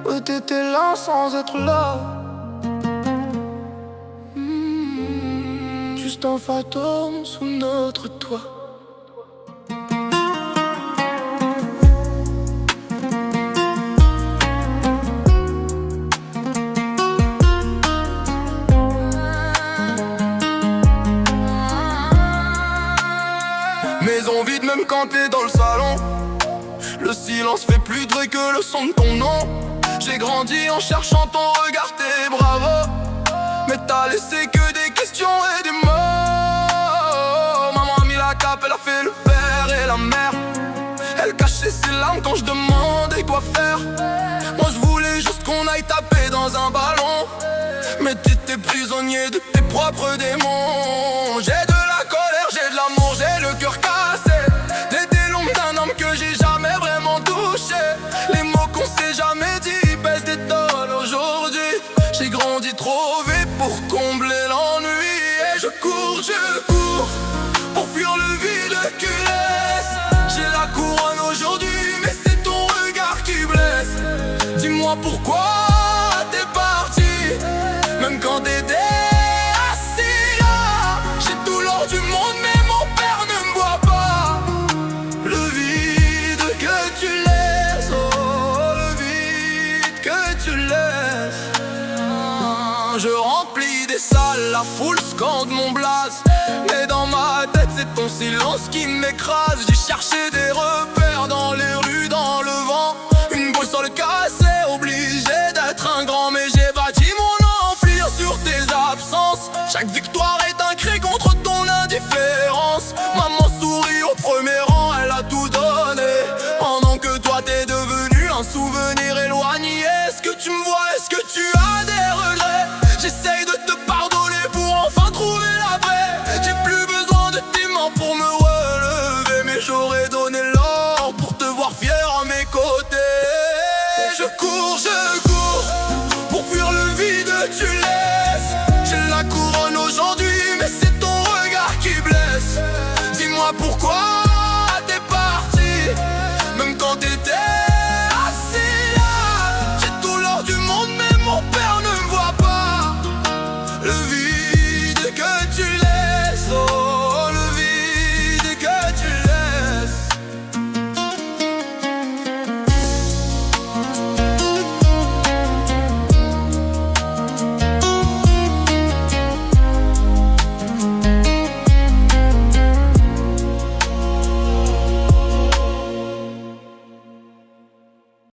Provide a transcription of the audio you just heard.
Ouais, t'étais là sans être là. Juste un fantôme sous notre toit. Mes envies de même quand t'es dans le salon. Le silence fait plus de bruit que le son de ton nom. J'ai grandi en cherchant ton regard, t'es bravo. Mais t'as laissé que des questions et des mots. Maman a mis la cape, elle a fait le père et la mère. Elle cachait ses larmes quand je demandais quoi faire. Moi je voulais juste qu'on aille taper dans un ballon. Mais t'étais prisonnier de tes propres démons. J'ai de la colère, j'ai de l'amour, j'ai le cœur cassé. T'étais l'ombre d'un homme que j'ai jamais vraiment touché. Les mots qu'on s'est jamais dit pèsent des tonnes aujourd'hui. J'ai grandi trop vite pour combler l'ennui. Et je cours pour fuir le vide que laisse. J'ai la couronne aujourd'hui, mais c'est ton regard qui blesse. Dis-moi pourquoi t'es parti, même quand t'étais assis là. J'ai tout l'or du monde, mais mon père ne me voit pas. Le vide que tu laisses, oh, le vide que tu laisses. Je remplis des salles, la foule scande mon blaze. Mais dans ma tête c'est ton silence qui m'écrase. J'ai cherché des repères dans les rues, dans le vent. Une boussole cassée, obligé d'être un grand. Mais j'ai bâti mon empire sur tes absences. Chaque victoire est un cri contre ton indifférence. Maman sourit au premier rang, elle a tout donné. Pendant que toi t'es devenu un souvenir éloigné. Est-ce que tu me vois, est-ce que tu as des regrets? J'essaye de te pardonner pour enfin trouver la vraie. J'ai plus besoin de tes mains pour me relever. Mais j'aurais donné l'or pour te voir fier à mes côtés. Je cours pour fuir le vide, tu l'es.